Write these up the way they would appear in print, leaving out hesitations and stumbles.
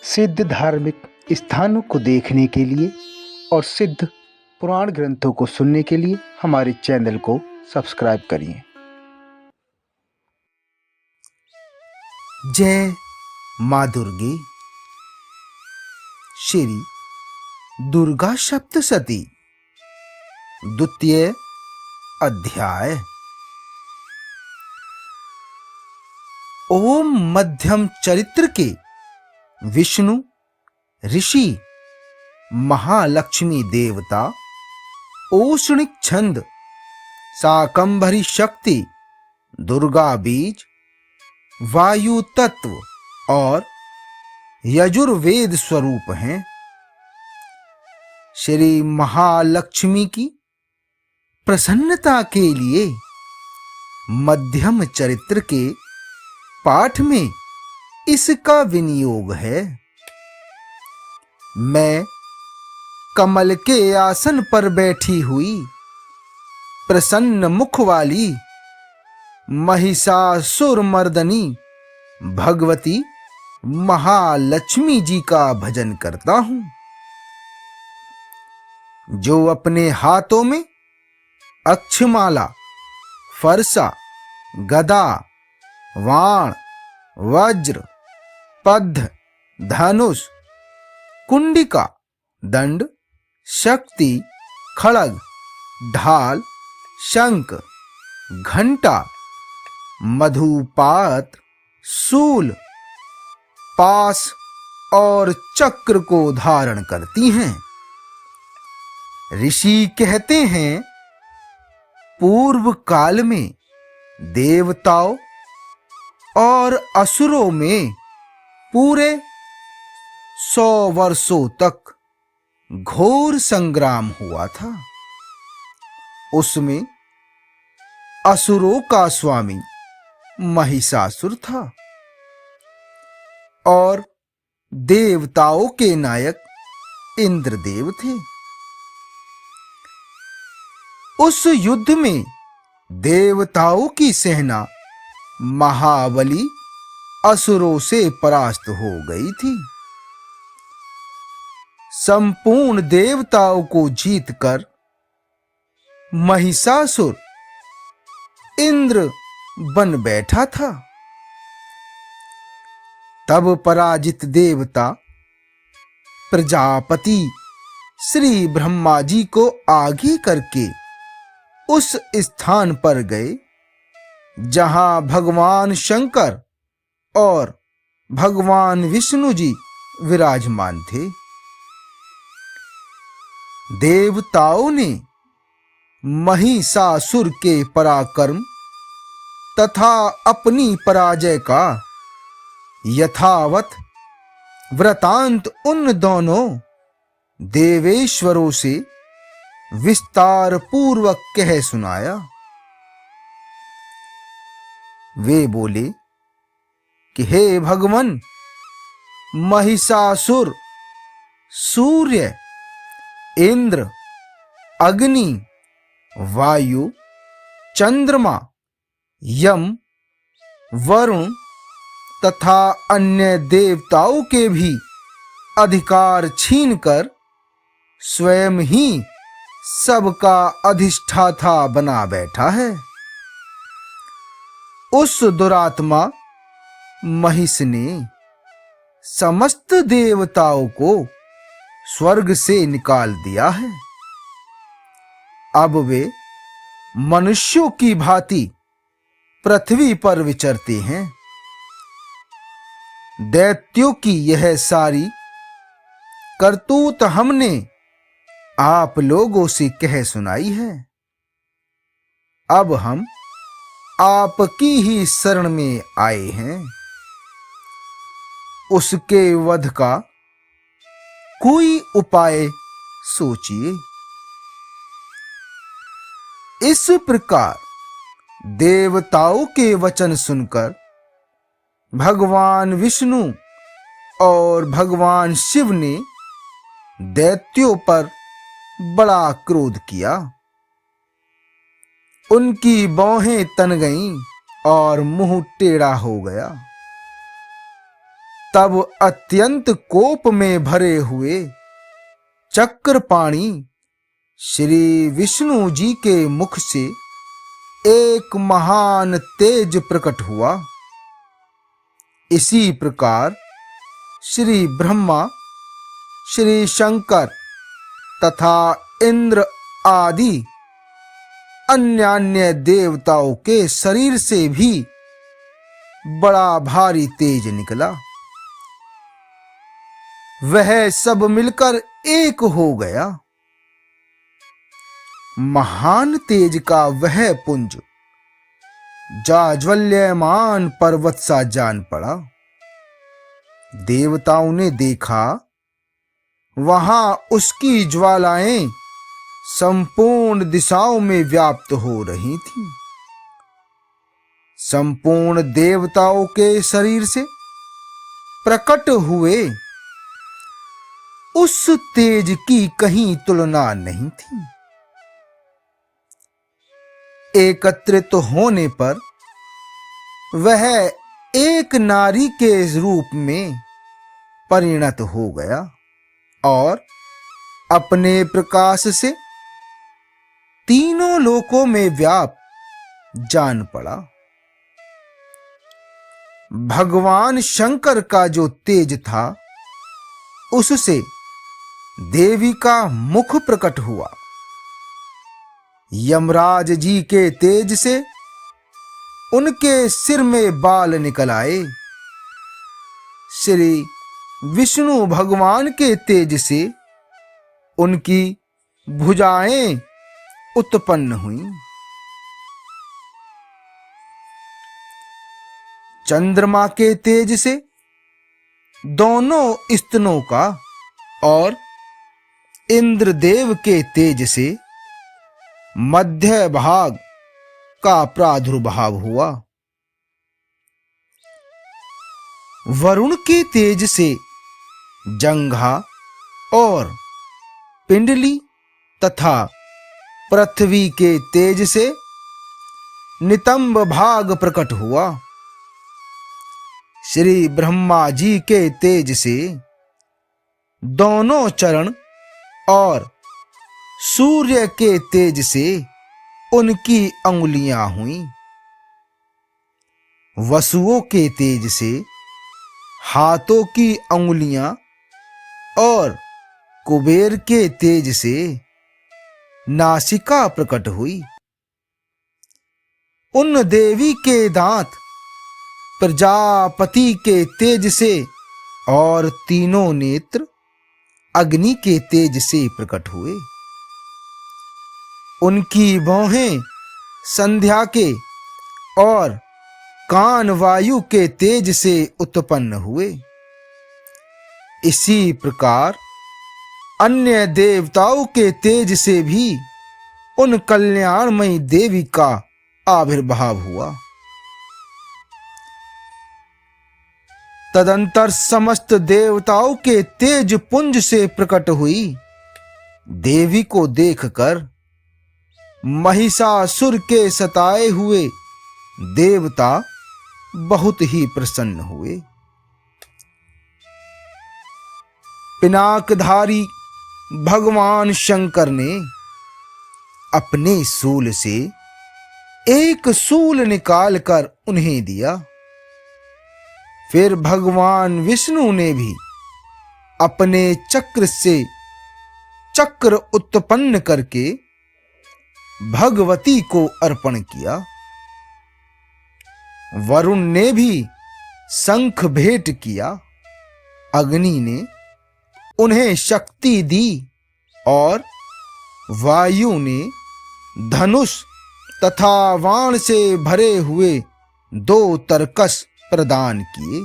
सिद्ध धार्मिक स्थानों को देखने के लिए और सिद्ध पुराण ग्रंथों को सुनने के लिए हमारे चैनल को सब्सक्राइब करिए। जय माँ दुर्गे। श्री दुर्गा सप्तशती द्वितीय अध्याय। ओम मध्यम चरित्र के विष्णु ऋषि महालक्ष्मी देवता औष्णिक छंद शाकंभरी शक्ति दुर्गा बीज वायु तत्व और यजुर्वेद स्वरूप हैं। श्री महालक्ष्मी की प्रसन्नता के लिए मध्यम चरित्र के पाठ में इसका विनियोग है। मैं कमल के आसन पर बैठी हुई प्रसन्न मुख वाली महिषासुर मर्दनी भगवती महालक्ष्मी जी का भजन करता हूं, जो अपने हाथों में अक्षमाला, फरसा, गदा, वाण, वज्र, पद्म, धनुष, कुंडिका, दंड, शक्ति, खड़ग, ढाल, शंख, घंटा, मधुपात, शूल, पास और चक्र को धारण करती हैं। ऋषि कहते हैं, पूर्व काल में देवताओं और असुरों में पूरे 100 वर्षों तक घोर संग्राम हुआ था। उसमें असुरों का स्वामी महिषासुर था और देवताओं के नायक इंद्रदेव थे। उस युद्ध में देवताओं की सेना महाबली असुरों से परास्त हो गई थी। संपूर्ण देवताओं को जीतकर महिषासुर इंद्र बन बैठा था। तब पराजित देवता प्रजापति श्री ब्रह्मा जी को आगे करके उस स्थान पर गए जहां भगवान शंकर और भगवान विष्णु जी विराजमान थे। देवताओं ने महिषासुर के पराक्रम तथा अपनी पराजय का यथावत वृतांत उन दोनों देवेश्वरों से विस्तार पूर्वक कह सुनाया। वे बोले कि हे भगवान, महिषासुर सूर्य, इंद्र, अग्नि, वायु, चंद्रमा, यम, वरुण तथा अन्य देवताओं के भी अधिकार छीनकर स्वयं ही सबका अधिष्ठाता बना बैठा है। उस दुरात्मा महिष ने समस्त देवताओं को स्वर्ग से निकाल दिया है। अब वे मनुष्यों की भांति पृथ्वी पर विचरते हैं। दैत्यों की यह सारी करतूत हमने आप लोगों से कह सुनाई है। अब हम आपकी ही शरण में आए हैं। उसके वध का कोई उपाय सोचिए। इस प्रकार देवताओं के वचन सुनकर भगवान विष्णु और भगवान शिव ने दैत्यों पर बड़ा क्रोध किया। उनकी भौहें तन गईं और मुंह टेढ़ा हो गया। तब अत्यंत कोप में भरे हुए चक्रपाणी श्री विष्णु जी के मुख से एक महान तेज प्रकट हुआ। इसी प्रकार श्री ब्रह्मा, श्री शंकर तथा इंद्र आदि अन्य देवताओं के शरीर से भी बड़ा भारी तेज निकला। वह सब मिलकर एक हो गया। महान तेज का वह पुंज जाज्वल्यमान पर्वत सा जान पड़ा। देवताओं ने देखा, वहां उसकी ज्वालाएं संपूर्ण दिशाओं में व्याप्त हो रही थीं। संपूर्ण देवताओं के शरीर से प्रकट हुए उस तेज की कहीं तुलना नहीं थी। एकत्रित होने पर वह एक नारी के रूप में परिणत हो गया और अपने प्रकाश से तीनों लोकों में व्याप्त जान पड़ा। भगवान शंकर का जो तेज था, उससे देवी का मुख प्रकट हुआ। यमराज जी के तेज से उनके सिर में बाल निकल आए। श्री विष्णु भगवान के तेज से उनकी भुजाएं उत्पन्न हुईं। चंद्रमा के तेज से दोनों स्तनों का और इंद्रदेव के तेज से मध्य भाग का प्रादुर्भाव हुआ। वरुण के तेज से जंघा और पिंडली तथा पृथ्वी के तेज से नितंब भाग प्रकट हुआ। श्री ब्रह्मा जी के तेज से दोनों चरण और सूर्य के तेज से उनकी अंगुलियां हुईं। वसुओं के तेज से हाथों की अंगुलियां और कुबेर के तेज से नासिका प्रकट हुई। उन देवी के दांत प्रजापति के तेज से और तीनों नेत्र अग्नि के तेज से प्रकट हुए। उनकी भौहें संध्या के और कान वायु के तेज से उत्पन्न हुए। इसी प्रकार अन्य देवताओं के तेज से भी उन कल्याणमयी देवी का आविर्भाव हुआ। तदंतर समस्त देवताओं के तेज पुंज से प्रकट हुई देवी को देखकर महिषासुर के सताए हुए देवता बहुत ही प्रसन्न हुए। पिनाकधारी भगवान शंकर ने अपने शूल से एक शूल निकालकर उन्हें दिया। फिर भगवान विष्णु ने भी अपने चक्र से चक्र उत्पन्न करके भगवती को अर्पण किया। वरुण ने भी शंख भेंट किया। अग्नि ने उन्हें शक्ति दी और वायु ने धनुष तथा बाण से भरे हुए 2 तरकस प्रदान किए।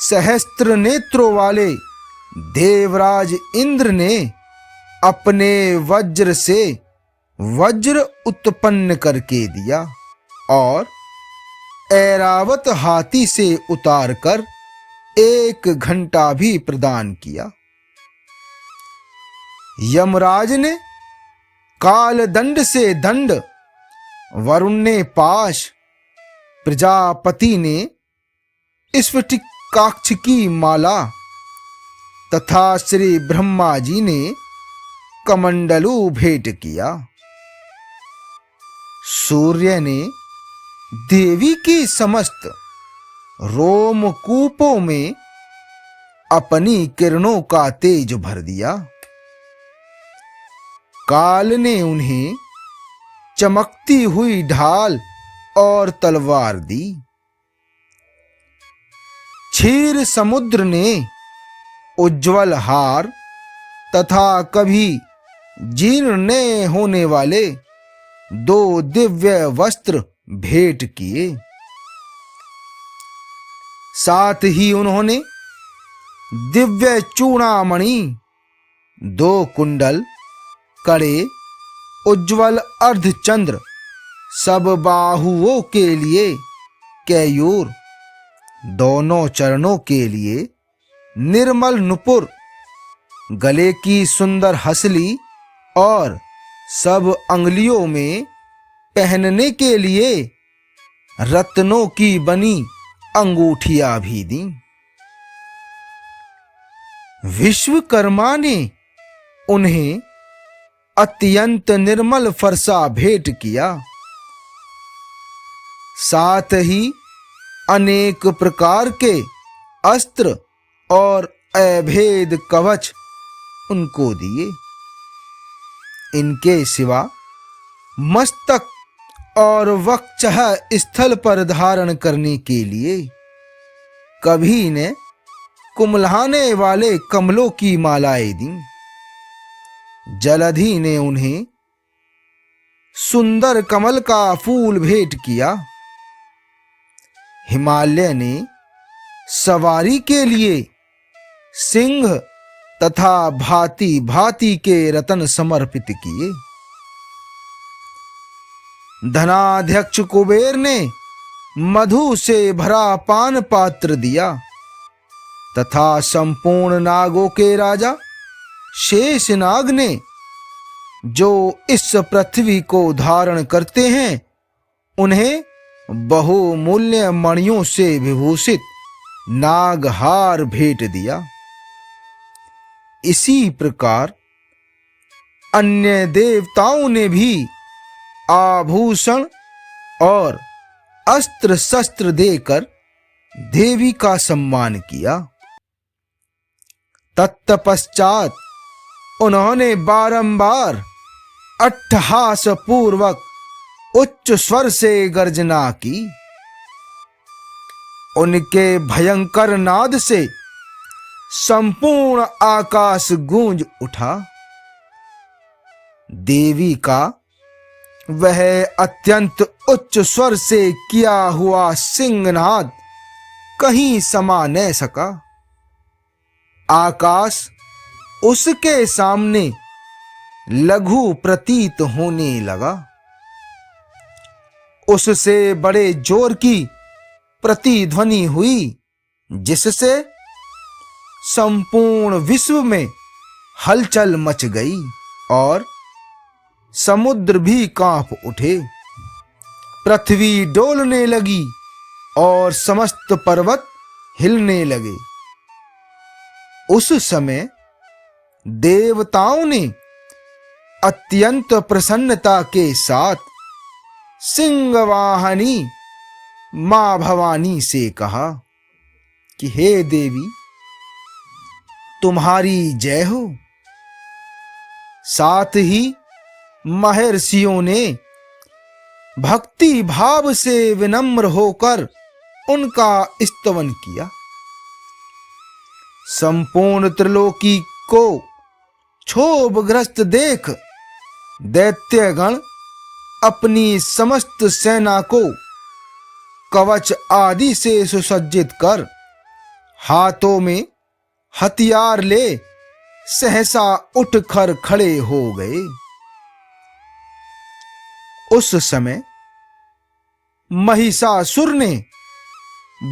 सहस्त्र नेत्रों वाले देवराज इंद्र ने अपने वज्र से वज्र उत्पन्न करके दिया और ऐरावत हाथी से उतारकर 1 घंटा भी प्रदान किया। यमराज ने काल दंड से दंड, वरुण ने पाश, प्रजापति ने स्फटिकाक्ष की माला तथा श्री ब्रह्मा जी ने कमंडलू भेंट किया। सूर्य ने देवी की समस्त रोमकूपों में अपनी किरणों का तेज भर दिया। काल ने उन्हें चमकती हुई ढाल और तलवार दी। क्षीर समुद्र ने उज्ज्वल हार तथा कभी जीर्ण न होने वाले 2 दिव्य वस्त्र भेंट किए। साथ ही उन्होंने दिव्य चूड़ामणि, 2 कुंडल, कड़े, उज्ज्वल अर्धचंद्र, सब बाहुओं के लिए कैयूर, दोनों चरणों के लिए निर्मल नुपुर, गले की सुंदर हसली और सब अंगुलियों में पहनने के लिए रत्नों की बनी अंगूठियां भी दी। विश्वकर्मा ने उन्हें अत्यंत निर्मल फरसा भेंट किया। साथ ही अनेक प्रकार के अस्त्र और अभेद कवच उनको दिए। इनके सिवा मस्तक और वक्षः स्थल पर धारण करने के लिए कभी ने कुम्हलाने वाले कमलों की मालाएं दी। जलधि ने उन्हें सुंदर कमल का फूल भेंट किया। हिमालय ने सवारी के लिए सिंह तथा भांति भांति के रत्न समर्पित किए। धनाध्यक्ष कुबेर ने मधु से भरा पान पात्र दिया तथा संपूर्ण नागों के राजा शेषनाग ने, जो इस पृथ्वी को धारण करते हैं, उन्हें बहुमूल्य मणियों से विभूषित नागहार भेंट दिया। इसी प्रकार अन्य देवताओं ने भी आभूषण और अस्त्र शस्त्र देकर देवी का सम्मान किया। तत्पश्चात उन्होंने बारंबार अट्टहास पूर्वक उच्च स्वर से गर्जना की। उनके भयंकर नाद से संपूर्ण आकाश गूंज उठा। देवी का वह अत्यंत उच्च स्वर से किया हुआ सिंहनाद कहीं समा न सका। आकाश उसके सामने लघु प्रतीत होने लगा। उससे बड़े जोर की प्रतिध्वनि हुई, जिससे संपूर्ण विश्व में हलचल मच गई और समुद्र भी कांप उठे। पृथ्वी डोलने लगी और समस्त पर्वत हिलने लगे। उस समय देवताओं ने अत्यंत प्रसन्नता के साथ सिंहवाहिनी मां भवानी से कहा कि हे देवी, तुम्हारी जय हो। साथ ही महर्षियों ने भक्ति भाव से विनम्र होकर उनका स्तवन किया। संपूर्ण त्रिलोकी को क्षोभग्रस्त देख दैत्यगण अपनी समस्त सेना को कवच आदि से सुसज्जित कर हाथों में हथियार ले सहसा उठकर खड़े हो गए। उस समय महिषासुर ने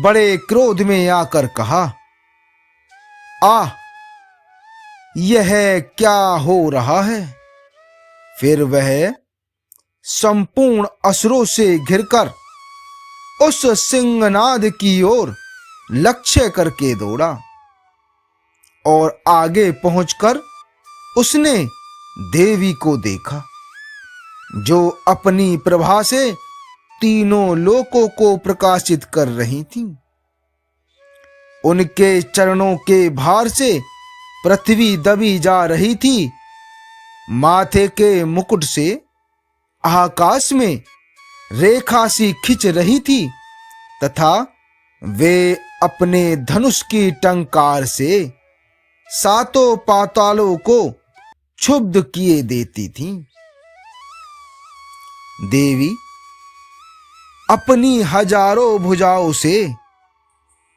बड़े क्रोध में आकर कहा, आह, यह क्या हो रहा है? फिर वह संपूर्ण असुरों से घिरकर उस सिंहनाद की ओर लक्ष्य करके दौड़ा और आगे पहुंचकर उसने देवी को देखा, जो अपनी प्रभा से तीनों लोकों को प्रकाशित कर रही थीं। उनके चरणों के भार से पृथ्वी दबी जा रही थी। माथे के मुकुट से आकाश में रेखा सी खिंच रही थी तथा वे अपने धनुष की टंकार से सातों पातालों को क्षुब्ध किए देती थीं। देवी अपनी हजारों भुजाओं से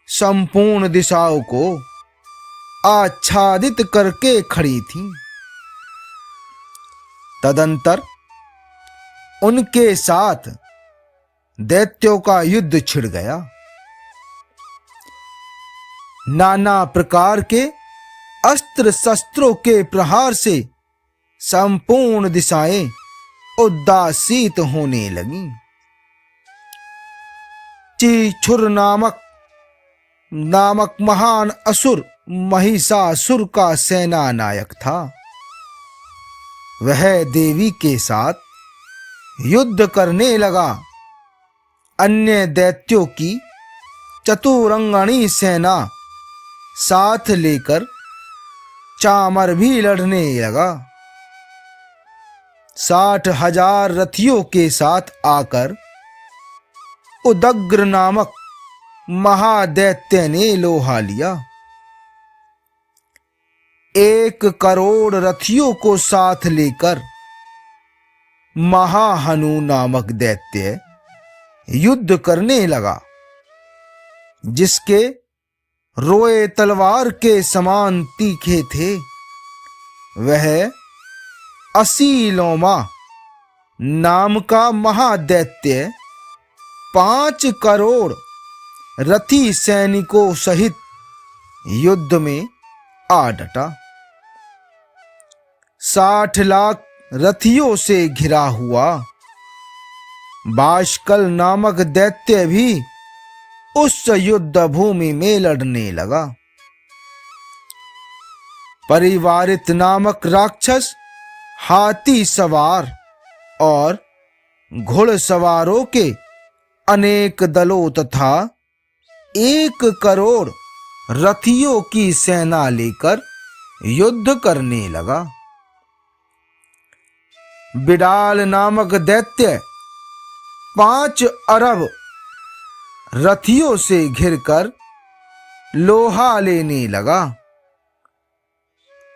संपूर्ण दिशाओं को आच्छादित करके खड़ी थीं। तदंतर उनके साथ दैत्यों का युद्ध छिड़ गया। नाना प्रकार के अस्त्र शस्त्रों के प्रहार से संपूर्ण दिशाएं उदासीत होने लगीं। चीछुर नामक महान असुर महिषासुर का सेना नायक था। वह देवी के साथ युद्ध करने लगा। अन्य दैत्यों की चतुरंगणी सेना साथ लेकर चामर भी लड़ने लगा। 60,000 रथियों के साथ आकर उदग्र नामक महादैत्य ने लोहा लिया। 1 करोड़ रथियों को साथ लेकर महाहनु नामक दैत्य युद्ध करने लगा, जिसके रोए तलवार के समान तीखे थे। वह असीलोमा नाम का महादैत्य 5 करोड़ रथी सैनिकों सहित युद्ध में आ डटा। 60 लाख रथियों से घिरा हुआ बाष्कल नामक दैत्य भी उस युद्ध भूमि में लड़ने लगा। परिवारित नामक राक्षस हाथी सवार और घुड़सवारों के अनेक दलों तथा 1 करोड़ रथियों की सेना लेकर युद्ध करने लगा। बिडाल नामक दैत्य 5 अरब रथियों से घिरकर लोहा लेने लगा।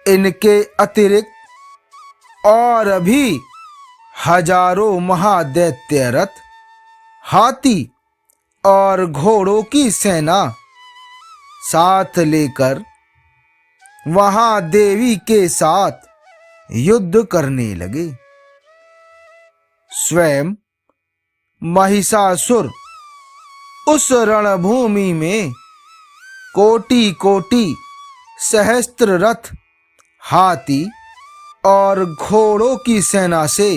इनके अतिरिक्त और भी हजारों महादैत्य रथ, हाथी और घोड़ों की सेना साथ लेकर वहां देवी के साथ युद्ध करने लगे। स्वयं महिषासुर उस रणभूमि में कोटि कोटि सहस्त्र रथ, हाथी और घोड़ों की सेना से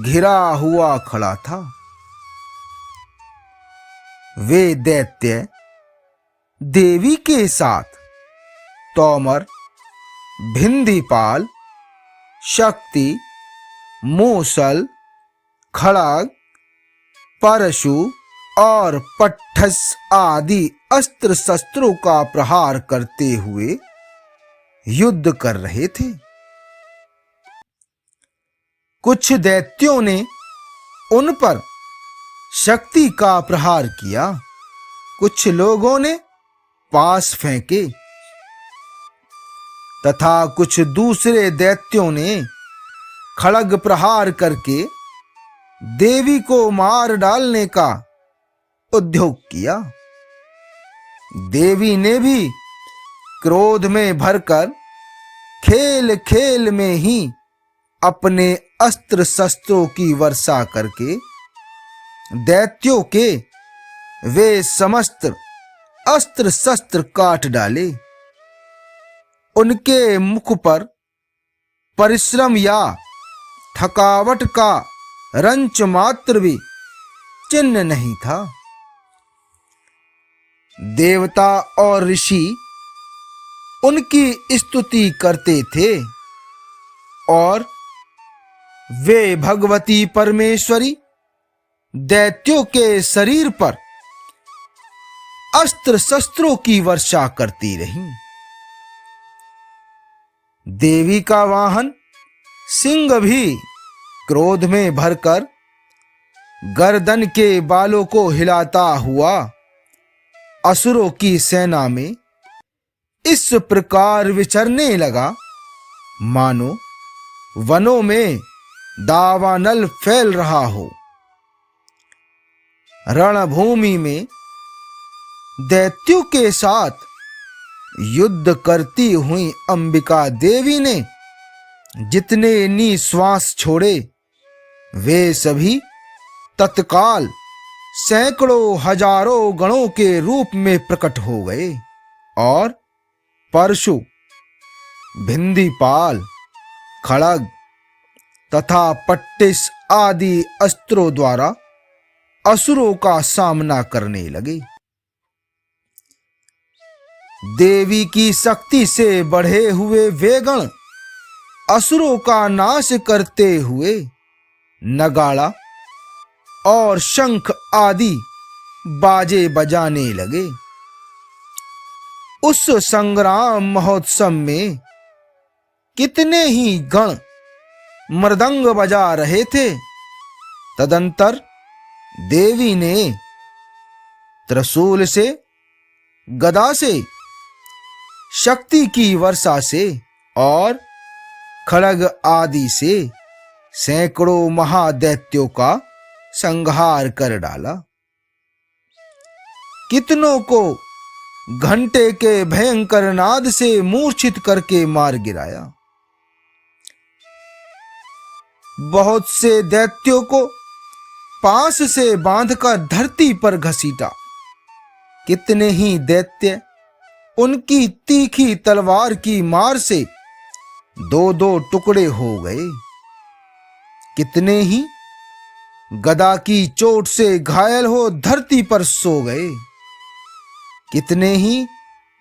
घिरा हुआ खड़ा था। वे दैत्य देवी के साथ तोमर, भिंदीपाल, शक्ति, मूसल, खड़ग, परशु और पट्ठस आदि अस्त्र शस्त्रों का प्रहार करते हुए युद्ध कर रहे थे। कुछ दैत्यों ने उन पर शक्ति का प्रहार किया, कुछ लोगों ने पास फेंके तथा कुछ दूसरे दैत्यों ने खड़ग प्रहार करके देवी को मार डालने का उद्योग किया। देवी ने भी क्रोध में भरकर खेल खेल में ही अपने अस्त्र शस्त्रों की वर्षा करके दैत्यों के वे समस्त अस्त्र शस्त्र काट डाले। उनके मुख पर परिश्रम या थकावट का रंच मात्र भी चिन्ह नहीं था। देवता और ऋषि उनकी स्तुति करते थे और वे भगवती परमेश्वरी दैत्यों के शरीर पर अस्त्र शस्त्रों की वर्षा करती रहीं। देवी का वाहन सिंह भी क्रोध में भरकर गर्दन के बालों को हिलाता हुआ असुरों की सेना में इस प्रकार विचरने लगा मानो वनों में दावानल फैल रहा हो। रणभूमि में दैत्यों के साथ युद्ध करती हुई अंबिका देवी ने जितने निश्वास छोड़े वे सभी तत्काल सैकड़ों हजारों गणों के रूप में प्रकट हो गए और परशु, भिंदीपाल, खड़ग तथा पट्टिस आदि अस्त्रों द्वारा असुरों का सामना करने लगे। देवी की शक्ति से बढ़े हुए वे गण असुरों का नाश करते हुए नगाड़ा और शंख आदि बाजे बजाने लगे। उस संग्राम महोत्सव में कितने ही गण मृदंग बजा रहे थे। तदंतर देवी ने त्रिशूल से, गदा से, शक्ति की वर्षा से और खड़ग आदि से सैकड़ों महादैत्यों का संहार कर डाला। कितनों को घंटे के भयंकर नाद से मूर्छित करके मार गिराया। बहुत से दैत्यों को पास से बांधकर धरती पर घसीटा। कितने ही दैत्य उनकी तीखी तलवार की मार से दो दो टुकड़े हो गए। कितने ही गदा की चोट से घायल हो धरती पर सो गए। कितने ही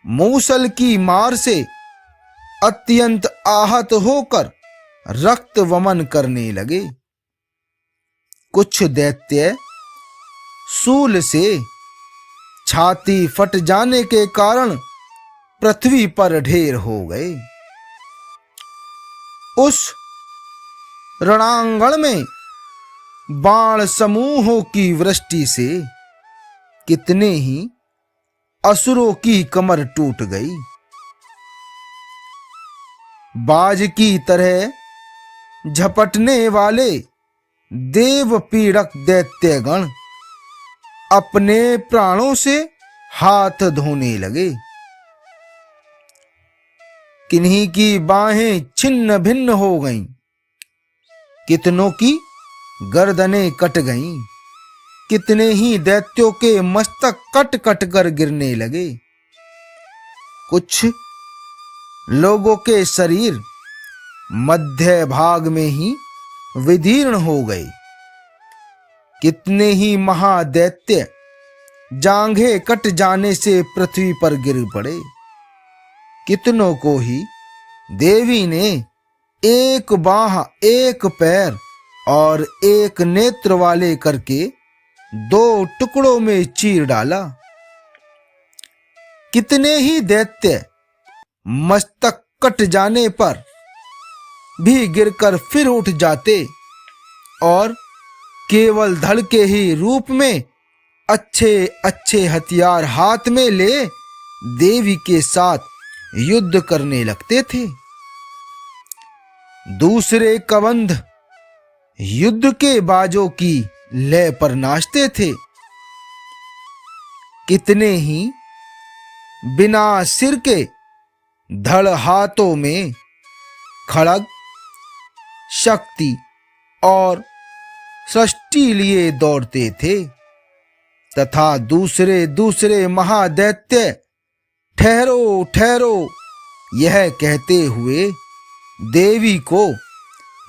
मूसल की मार से अत्यंत आहत होकर रक्त वमन करने लगे। कुछ दैत्य शूल से छाती फट जाने के कारण पृथ्वी पर ढेर हो गए। उस रणांगण में बाण समूहों की वृष्टि से कितने ही असुरों की कमर टूट गई। बाज की तरह झपटने वाले देव पीड़क दैत्यगण अपने प्राणों से हाथ धोने लगे। किन्हीं की बाहें छिन्न भिन्न हो गईं, कितनों की गर्दनें कट गईं, कितने ही दैत्यों के मस्तक कट कट कर गिरने लगे। कुछ लोगों के शरीर मध्य भाग में ही विदीर्ण हो गए। कितने ही महादैत्य जांघें कट जाने से पृथ्वी पर गिर पड़े। कितनों को ही देवी ने एक बाह, एक पैर और एक नेत्र वाले करके दो टुकड़ों में चीर डाला। कितने ही दैत्य मस्तक कट जाने पर भी गिरकर फिर उठ जाते और केवल धड़ के ही रूप में अच्छे अच्छे हथियार हाथ में ले देवी के साथ युद्ध करने लगते थे। दूसरे कबंध युद्ध के बाजों की लय पर नाचते थे। कितने ही बिना सिर के धड़ हाथों में खड़ग, शक्ति और सृष्टि लिए दौड़ते थे तथा दूसरे दूसरे महादैत्य ठहरो ठहरो यह कहते हुए देवी को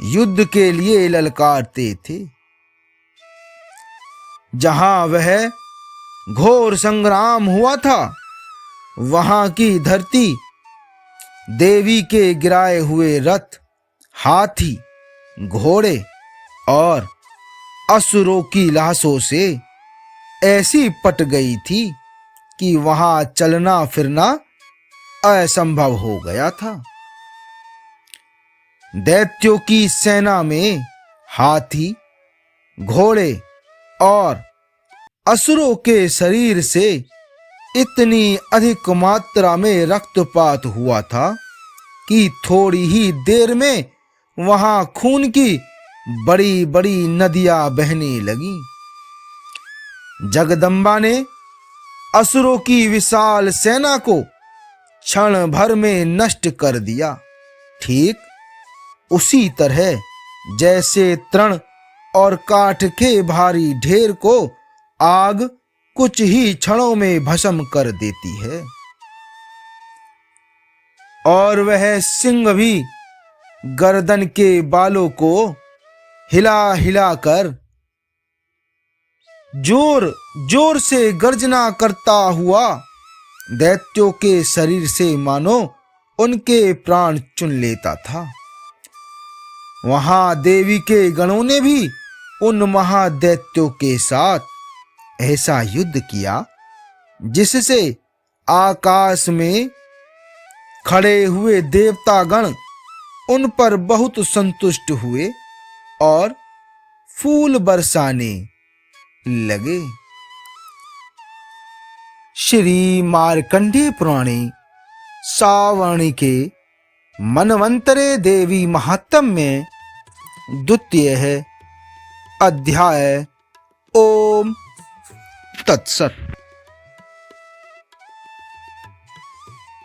युद्ध के लिए ललकारते थे। जहां वह घोर संग्राम हुआ था। वहां की धरती देवी के गिराए हुए रथ, हाथी, घोड़े और असुरों की लाशों से ऐसी पट गई थी कि वहां चलना फिरना असंभव हो गया था। दैत्यों की सेना में हाथी, घोड़े और असुरों के शरीर से इतनी अधिक मात्रा में रक्तपात हुआ था कि थोड़ी ही देर में वहां खून की बड़ी बड़ी नदियां बहने लगी। जगदम्बा ने असुरों की विशाल सेना को क्षण भर में नष्ट कर दिया, ठीक उसी तरह जैसे तृण और काठ के भारी ढेर को आग कुछ ही क्षणों में भस्म कर देती है। और वह सिंह भी गर्दन के बालों को हिला हिला कर जोर जोर से गर्जना करता हुआ दैत्यों के शरीर से मानो उनके प्राण चुन लेता था। वहां देवी के गणों ने भी उन महादैत्यों के साथ ऐसा युद्ध किया जिससे आकाश में खड़े हुए देवतागण उन पर बहुत संतुष्ट हुए और फूल बरसाने लगे। श्री मार्कंडेय पुराणे सावर्णी के मनवंतरे देवी महात्म्य में द्वितीय है अध्याय। ओम तत्सत।